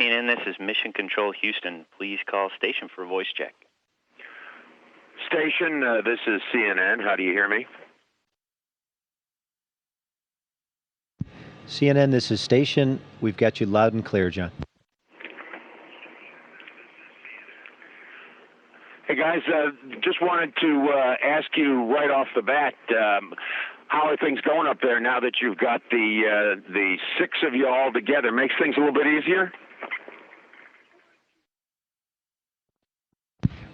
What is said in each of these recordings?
CNN, this is Mission Control Houston. Please call station for voice check. Station, this is CNN. How do you hear me? CNN, this is station. We've got you loud and clear, John. Hey guys, just wanted to ask you right off the bat, how are things going up there now that you've got the six of you all together? Makes things a little bit easier?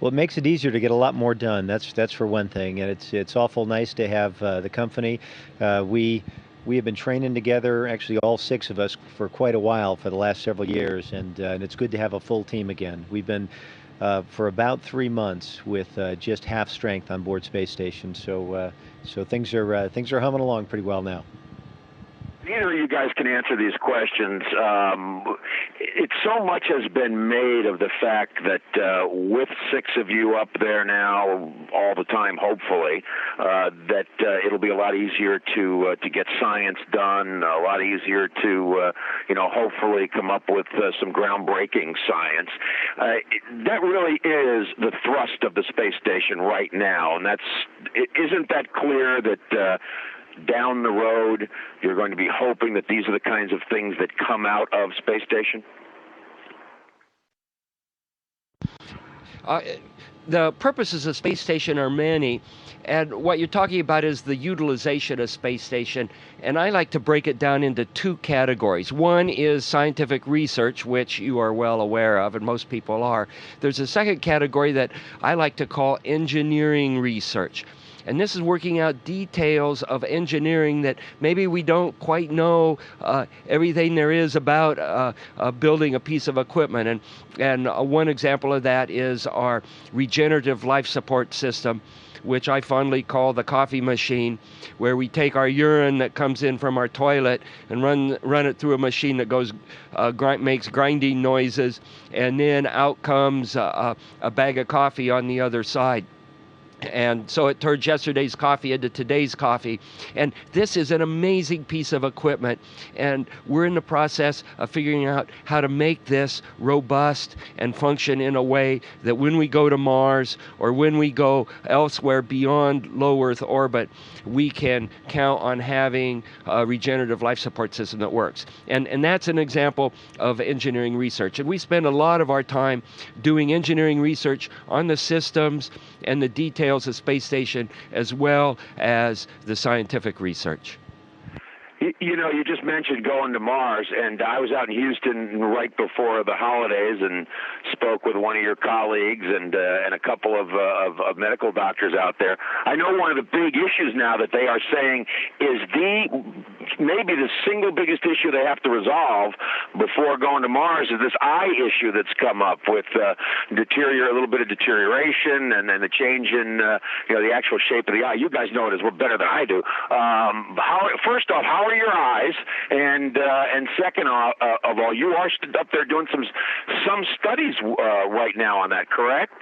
Well, it makes it easier to get a lot more done. That's for one thing, and it's awful nice to have the company. We have been training together, actually all six of us, for quite a while for the last several years, and it's good to have a full team again. We've been for about 3 months with just half strength on board space station, so things are humming along pretty well now. Neither of you guys can answer these questions. So much has been made of the fact that with six of you up there now, all the time, hopefully, that it'll be a lot easier to get science done, a lot easier to hopefully come up with some groundbreaking science. That really is the thrust of the space station right now, and isn't that clear that down the road, you're going to be hoping that these are the kinds of things that come out of space station? The purposes of space station are many, and what you're talking about is the utilization of space station, and I like to break it down into two categories. One is scientific research, which you are well aware of, and most people are. There's a second category that I like to call engineering research. And this is working out details of engineering that maybe we don't quite know everything there is about building a piece of equipment. And one example of that is our regenerative life support system, which I fondly call the coffee machine, where we take our urine that comes in from our toilet and run it through a machine that goes makes grinding noises, and then out comes a bag of coffee on the other side. And so it turns yesterday's coffee into today's coffee. And this is an amazing piece of equipment. And we're in the process of figuring out how to make this robust and function in a way that when we go to Mars or when we go elsewhere beyond low Earth orbit, we can count on having a regenerative life support system that works. And that's an example of engineering research. And we spend a lot of our time doing engineering research on the systems and the details of space station, as well as the scientific research. You just mentioned going to Mars, and I was out in Houston right before the holidays and spoke with one of your colleagues and a couple of medical doctors out there. I know one of the big issues now that they are saying is maybe the single biggest issue they have to resolve before going to Mars is this eye issue that's come up with a little bit of deterioration and then the change in the actual shape of the eye. You guys know it as well better than I do. First off, how are your eyes? And second of all, you are up there doing some studies right now on that, correct?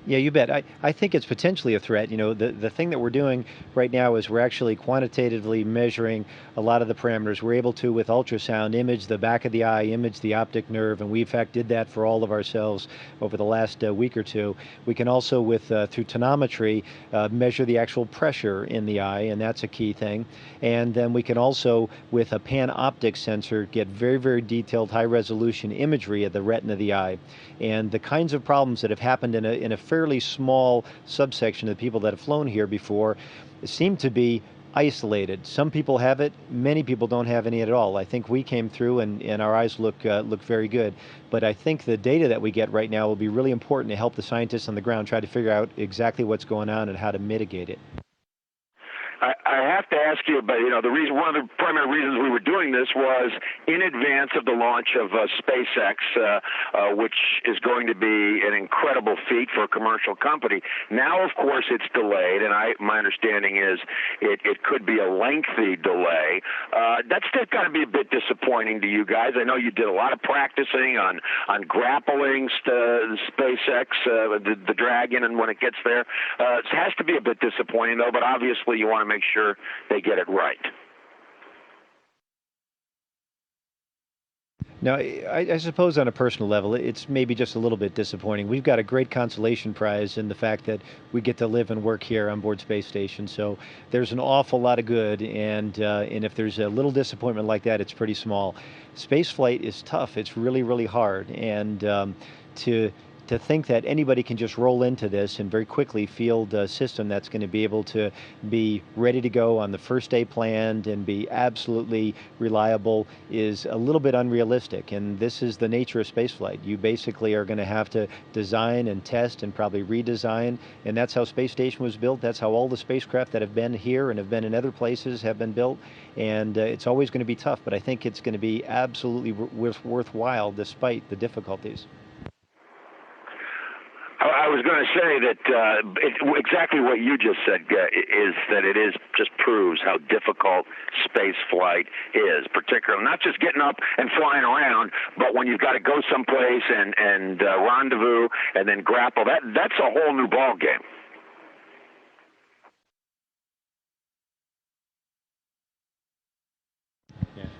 Yeah, you bet. I think it's potentially a threat. The thing that we're doing right now is we're actually quantitatively measuring a lot of the parameters. We're able to, with ultrasound, image the back of the eye, image the optic nerve, and we, in fact, did that for all of ourselves over the last week or two. We can also, through tonometry, measure the actual pressure in the eye, and that's a key thing. And then we can also, with a panoptic sensor, get very, very detailed, high-resolution imagery of the retina of the eye. And the kinds of problems that have happened in a fairly small subsection of the people that have flown here before seem to be isolated. Some people have it, many people don't have any at all. I think we came through and our eyes look very good. But I think the data that we get right now will be really important to help the scientists on the ground try to figure out exactly what's going on and how to mitigate it. I have to ask you about, one of the primary reasons we were doing this was in advance of the launch of SpaceX, which is going to be an incredible feat for a commercial company. Now, of course, it's delayed, and my understanding is it could be a lengthy delay. That's got to be a bit disappointing to you guys. I know you did a lot of practicing on grappling SpaceX, the Dragon, and when it gets there. It has to be a bit disappointing, though, but obviously you want to make sure they get it right. Now, I suppose on a personal level, it's maybe just a little bit disappointing. We've got a great consolation prize in the fact that we get to live and work here on board space station. So there's an awful lot of good, and if there's a little disappointment like that, it's pretty small. Space flight is tough. It's really, really hard, and to to think that anybody can just roll into this and very quickly field a system that's going to be able to be ready to go on the first day planned and be absolutely reliable is a little bit unrealistic. And this is the nature of spaceflight. You basically are going to have to design and test and probably redesign, and that's how Space Station was built. That's how all the spacecraft that have been here and have been in other places have been built. And it's always going to be tough, but I think it's going to be absolutely worthwhile despite the difficulties. I was going to say that exactly what you just said is that it just proves how difficult space flight is, particularly not just getting up and flying around, but when you've got to go someplace and rendezvous and then grapple. That's a whole new ball game.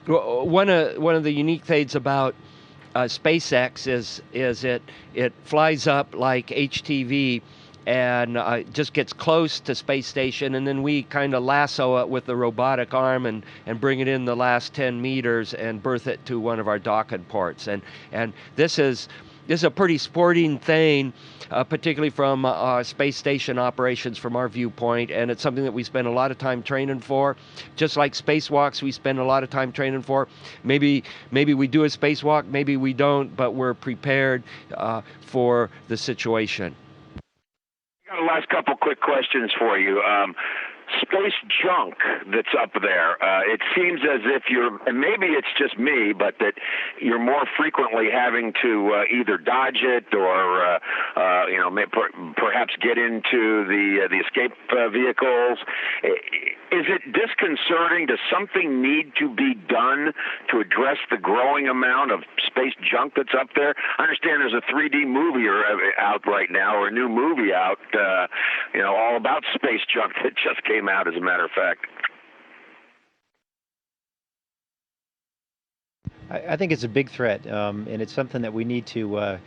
Well, one of the unique things about SpaceX is it flies up like HTV and just gets close to space station, and then we kind of lasso it with the robotic arm and bring it in the last 10 meters and berth it to one of our docking ports. And this is a pretty sporting thing, particularly from space station operations from our viewpoint, and it's something that we spend a lot of time training for. Just like spacewalks, we spend a lot of time training for. Maybe we do a spacewalk, maybe we don't, but we're prepared for the situation. I got a last couple quick questions for you. Space junk that's up there, it seems as if and maybe it's just me, but that you're more frequently having to either dodge it or, perhaps get into the escape vehicles. Is it disconcerting? Does something need to be done to address the growing amount of space junk that's up there? I understand there's a 3D movie out right now, or a new movie out, all about space junk that just came out, as a matter of fact. I think it's a big threat, and it's something that we need to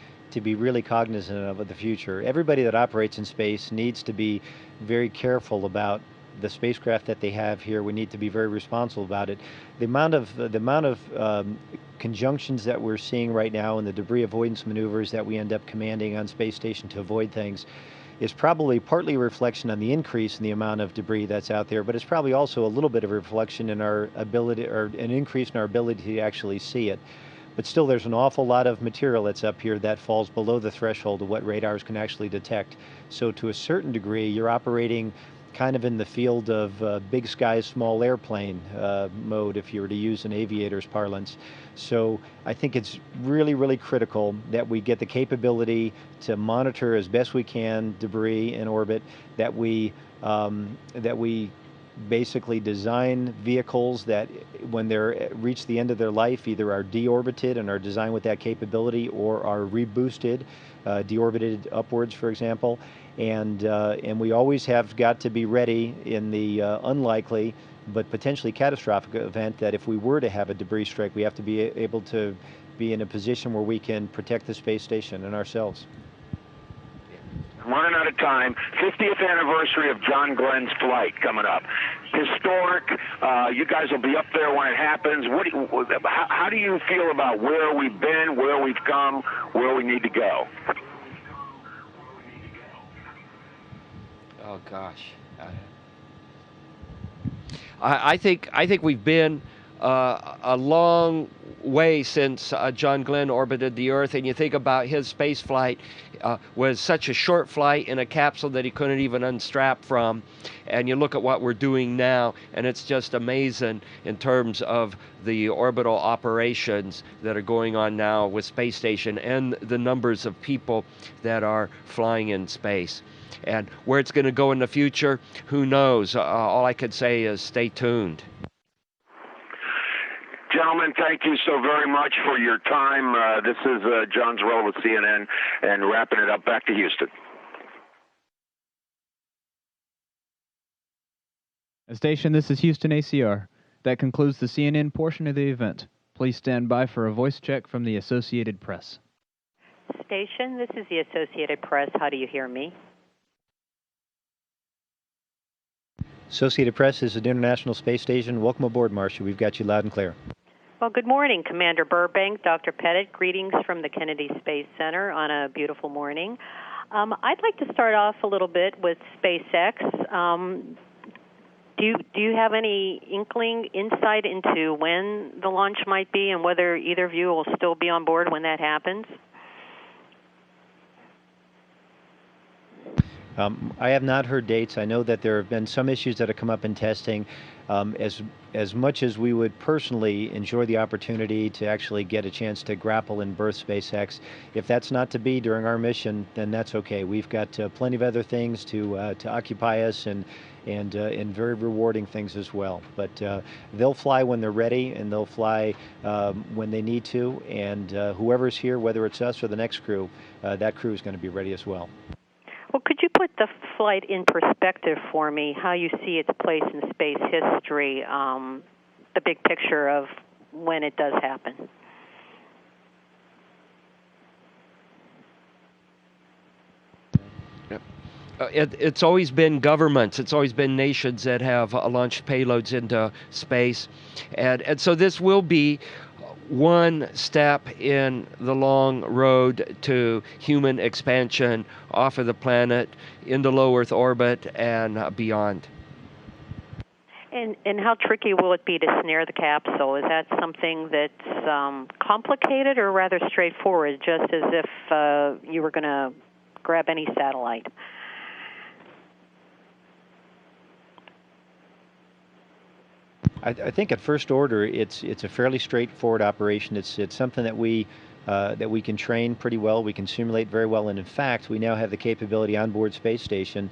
be really cognizant of in the future. Everybody that operates in space needs to be very careful about the spacecraft that they have here. We need to be very responsible about it. The amount of conjunctions that we're seeing right now and the debris avoidance maneuvers that we end up commanding on space station to avoid things is probably partly a reflection on the increase in the amount of debris that's out there, but it's probably also a little bit of a reflection in our ability, or an increase in our ability to actually see it. But still, there's an awful lot of material that's up here that falls below the threshold of what radars can actually detect. So to a certain degree, you're operating kind of in the field of big sky, small airplane mode, if you were to use an aviator's parlance. So I think it's really, really critical that we get the capability to monitor as best we can debris in orbit, that we basically design vehicles that when they're reach the end of their life either are deorbited and are designed with that capability, or are reboosted, deorbited upwards, for example. And we always have got to be ready in the unlikely but potentially catastrophic event that if we were to have a debris strike, we have to be able to be in a position where we can protect the space station and ourselves. Running out of time. 50th anniversary of John Glenn's flight coming up. Historic. You guys will be up there when it happens. How do you feel about where we've been, where we've come, where we need to go? Oh gosh, I think we've been a long way since John Glenn orbited the Earth, and you think about his space flight was such a short flight in a capsule that he couldn't even unstrap from, and you look at what we're doing now, and it's just amazing in terms of the orbital operations that are going on now with Space Station and the numbers of people that are flying in space. And where it's going to go in the future, who knows? All I could say is stay tuned. Gentlemen, thank you so very much for your time. This is John Zarrella with CNN, and wrapping it up. Back to Houston. Station, this is Houston ACR. That concludes the CNN portion of the event. Please stand by for a voice check from the Associated Press. Station, this is the Associated Press. How do you hear me? Associated Press is at International Space Station. Welcome aboard, Marcia. We've got you loud and clear. Well, good morning, Commander Burbank, Dr. Pettit. Greetings from the Kennedy Space Center on a beautiful morning. I'd like to start off a little bit with SpaceX. Do you have any insight into when the launch might be and whether either of you will still be on board when that happens? I have not heard dates. I know that there have been some issues that have come up in testing. As much as we would personally enjoy the opportunity to actually get a chance to grapple and berth SpaceX, if that's not to be during our mission, then that's okay. We've got plenty of other things to occupy us and very rewarding things as well. But they'll fly when they're ready, and they'll fly when they need to. And whoever's here, whether it's us or the next crew, that crew is going to be ready as well. Well, could you put the flight in perspective for me, how you see its place in space history, the big picture of when it does happen? It's always been governments, it's always been nations that have launched payloads into space. And so this will be one step in the long road to human expansion off of the planet, into low Earth orbit, and beyond. And how tricky will it be to snare the capsule? Is that something that's complicated or rather straightforward, just as if you were going to grab any satellite? I think at first order, it's a fairly straightforward operation. It's something that we can train pretty well. We can simulate very well, and in fact, we now have the capability on board Space Station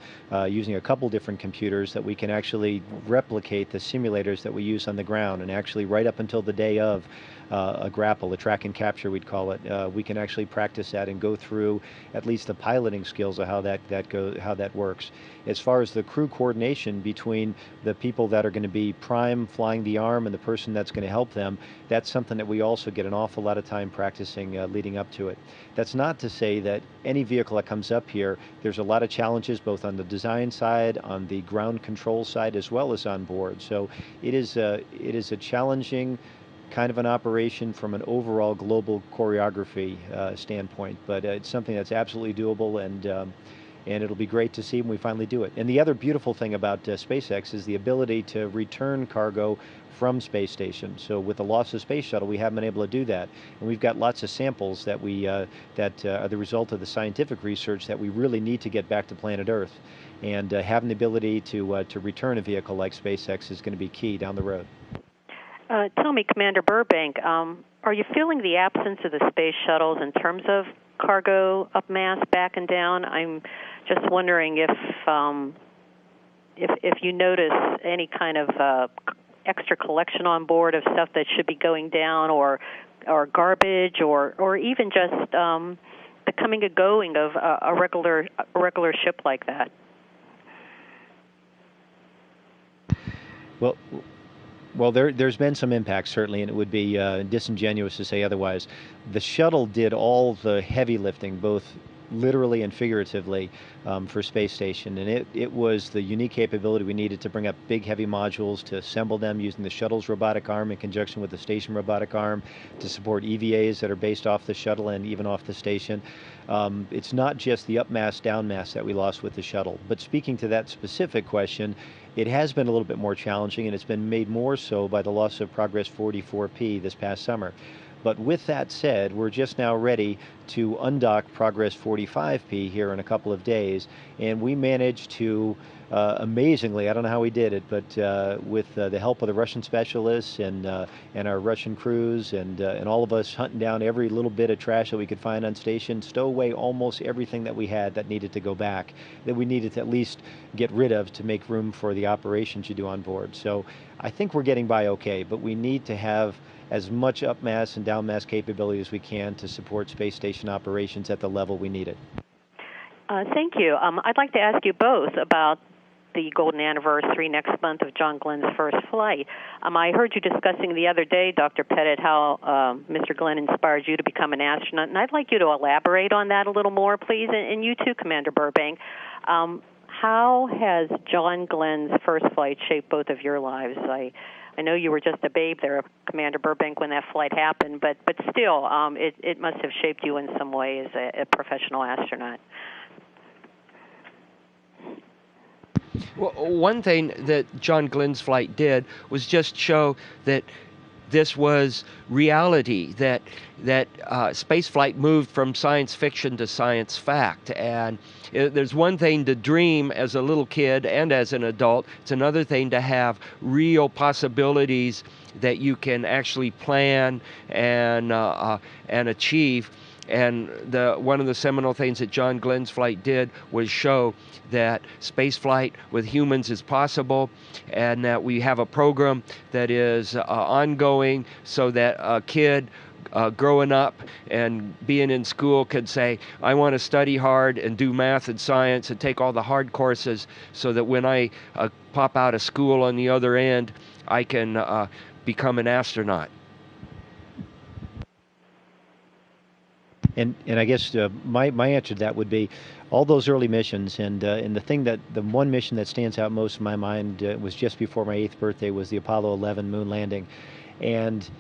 using a couple different computers that we can actually replicate the simulators that we use on the ground, and actually right up until the day of a grapple, a track and capture, we'd call it. We can actually practice that and go through at least the piloting skills of how that works. As far as the crew coordination between the people that are going to be prime flying the arm and the person that's going to help them, that's something that we also get an awful lot of time practicing leading up to it. That's not to say that any vehicle that comes up here, there's a lot of challenges both on the design side, on the ground control side, as well as on board. So it is a challenging kind of an operation from an overall global choreography standpoint, but it's something that's absolutely doable, and it'll be great to see when we finally do it. And the other beautiful thing about SpaceX is the ability to return cargo from Space Station. So with the loss of Space Shuttle, we haven't been able to do that, and we've got lots of samples that that are the result of the scientific research that we really need to get back to planet Earth. And having the ability to return a vehicle like SpaceX is going to be key down the road. Tell me, Commander Burbank, are you feeling the absence of the space shuttles in terms of cargo up mass, back and down? I'm just wondering if you notice any kind of extra collection on board of stuff that should be going down, or garbage, or even just the coming and going of a regular ship like that. Well, there's been some impact, certainly, and it would be disingenuous to say otherwise. The shuttle did all the heavy lifting, both literally and figuratively, for Space Station, and it was the unique capability we needed to bring up big, heavy modules, to assemble them using the shuttle's robotic arm in conjunction with the station robotic arm, to support EVAs that are based off the shuttle and even off the station. It's not just the up mass, down mass that we lost with the shuttle, but speaking to that specific question, it has been a little bit more challenging, and it's been made more so by the loss of Progress 44P this past summer. But with that said, we're just now ready to undock Progress 45P here in a couple of days, and we managed to, amazingly, I don't know how we did it, but with the help of the Russian specialists and our Russian crews and all of us hunting down every little bit of trash that we could find on station, stow away almost everything that we had that needed to go back, that we needed to at least get rid of to make room for the operations you do on board. So I think we're getting by okay, but we need to have as much up mass and down mass capability as we can to support space station operations at the level we need it. Thank you. I'd like to ask you both about the golden anniversary next month of John Glenn's first flight. I heard you discussing the other day, Dr. Pettit, how Mr. Glenn inspired you to become an astronaut, and I'd like you to elaborate on that a little more, please, and you too, Commander Burbank. How has John Glenn's first flight shaped both of your lives? I know you were just a babe there, Commander Burbank, when that flight happened, but still, it must have shaped you in some way as a professional astronaut. Well, one thing that John Glenn's flight did was just show that this was reality, that space flight moved from science fiction to science fact. And there's one thing to dream as a little kid and as an adult. It's another thing to have real possibilities that you can actually plan and achieve. And one of the seminal things that John Glenn's flight did was show that space flight with humans is possible, and that we have a program that is ongoing, so that a kid growing up and being in school could say, I want to study hard and do math and science and take all the hard courses, so that when I pop out of school on the other end, I can become an astronaut. And I guess my answer to that would be all those early missions, and the one mission that stands out most in my mind was just before my 8th birthday, was the Apollo 11 moon landing, and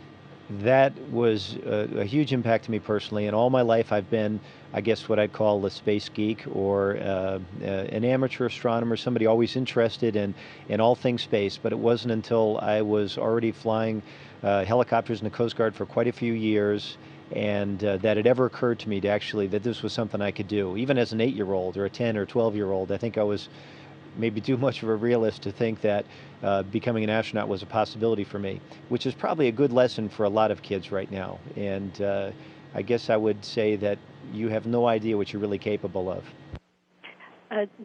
that was a huge impact to me personally. And all my life I've been, I guess, what I'd call a space geek, or an amateur astronomer, somebody always interested in all things space. But it wasn't until I was already flying helicopters in the Coast Guard for quite a few years, and that it ever occurred to me to actually that this was something I could do. Even as an 8-year-old or a 10 or 12-year-old, I think I was maybe too much of a realist to think that becoming an astronaut was a possibility for me, which is probably a good lesson for a lot of kids right now. And I guess I would say that you have no idea what you're really capable of.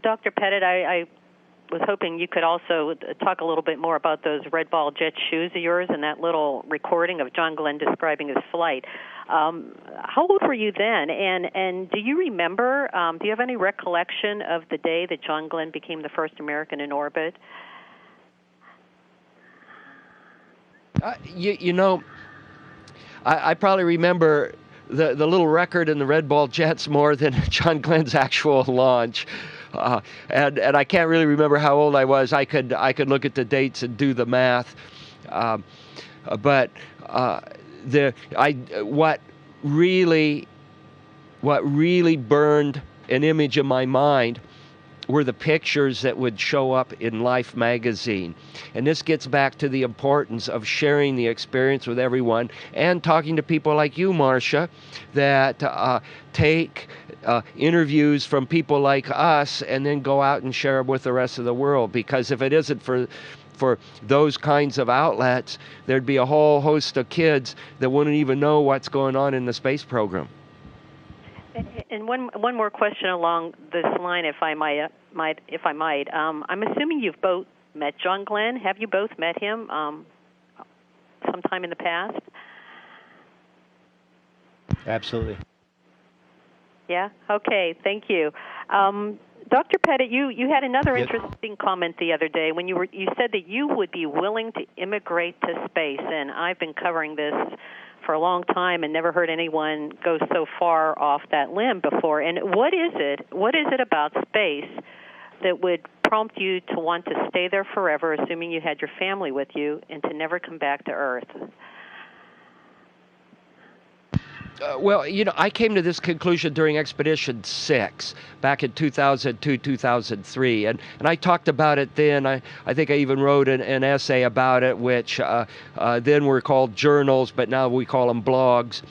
Dr. Pettit, I was hoping you could also talk a little bit more about those red ball jet shoes of yours and that little recording of John Glenn describing his flight. How old were you then? And do you remember, do you have any recollection of the day that John Glenn became the first American in orbit? I probably remember the little record in the red ball jets more than John Glenn's actual launch. And I can't really remember how old I was. I could look at the dates and do the math. But what really burned an image in my mind were the pictures that would show up in Life magazine. And this gets back to the importance of sharing the experience with everyone and talking to people like you, Marcia, that take interviews from people like us and then go out and share them with the rest of the world. Because if it isn't for those kinds of outlets, there'd be a whole host of kids that wouldn't even know what's going on in the space program. And one more question along this line, if I might. I'm assuming you've both met John Glenn. Have you both met him sometime in the past? Absolutely. Yeah? Okay, thank you. Dr. Pettit, you had another interesting comment the other day when you said that you would be willing to immigrate to space, and I've been covering this for a long time and never heard anyone go so far off that limb before. And what is it about space that would prompt you to want to stay there forever, assuming you had your family with you, and to never come back to Earth? Well, I came to this conclusion during Expedition 6 back in 2002, 2003, and I talked about it then. I think I even wrote an essay about it, which then were called journals, but now we call them blogs.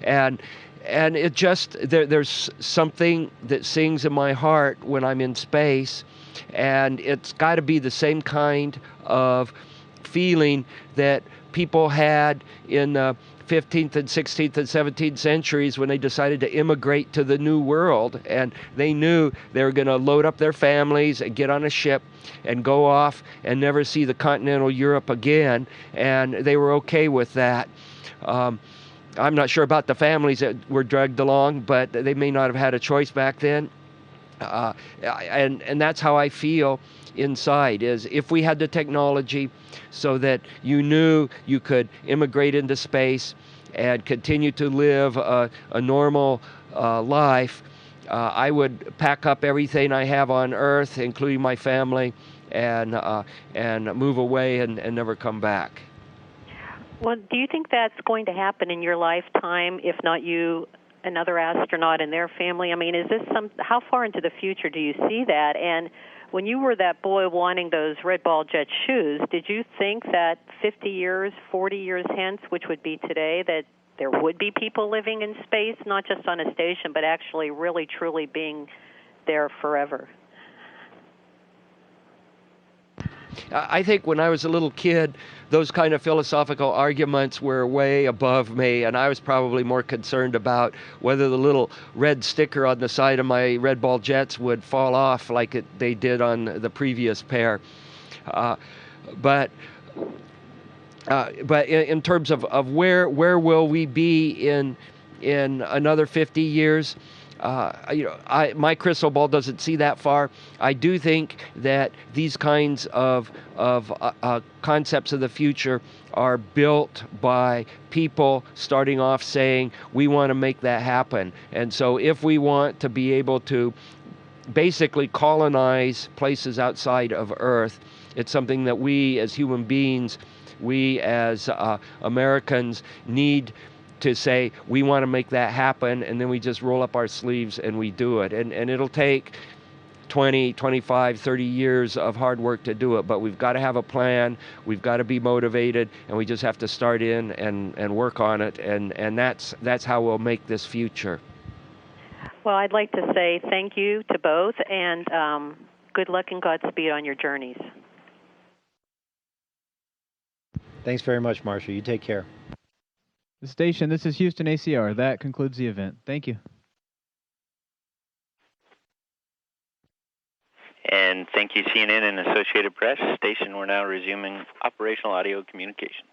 And it just, there's something that sings in my heart when I'm in space, and it's got to be the same kind of feeling that people had in the 15th and 16th and 17th centuries when they decided to immigrate to the New World, and they knew they were going to load up their families and get on a ship and go off and never see the continental Europe again, and they were okay with that. I'm not sure about the families that were dragged along, but they may not have had a choice back then. And that's how I feel inside, is if we had the technology so that you knew you could immigrate into space and continue to live a normal life, I would pack up everything I have on Earth, including my family, and move away and never come back. Well, do you think that's going to happen in your lifetime, if not you, another astronaut and their family? I mean, is this how far into the future do you see that? And when you were that boy wanting those red ball jet shoes, did you think that 50 years, 40 years hence, which would be today, that there would be people living in space, not just on a station, but actually really, truly being there forever? I think when I was a little kid, those kind of philosophical arguments were way above me, and I was probably more concerned about whether the little red sticker on the side of my red ball jets would fall off like they did on the previous pair. But in terms of where will we be in another 50 years, my crystal ball doesn't see that far. I do think that these kinds of concepts of the future are built by people starting off saying, we want to make that happen. And so if we want to be able to basically colonize places outside of Earth, it's something that we as human beings, we as Americans need to say, we want to make that happen, and then we just roll up our sleeves and we do it. And it'll take 20, 25, 30 years of hard work to do it, but we've got to have a plan, we've got to be motivated, and we just have to start in and work on it, and that's how we'll make this future. Well, I'd like to say thank you to both, and good luck and Godspeed on your journeys. Thanks very much, Marcia. You take care. The station, this is Houston ACR. That concludes the event. Thank you. And thank you, CNN and Associated Press. Station, we're now resuming operational audio communications.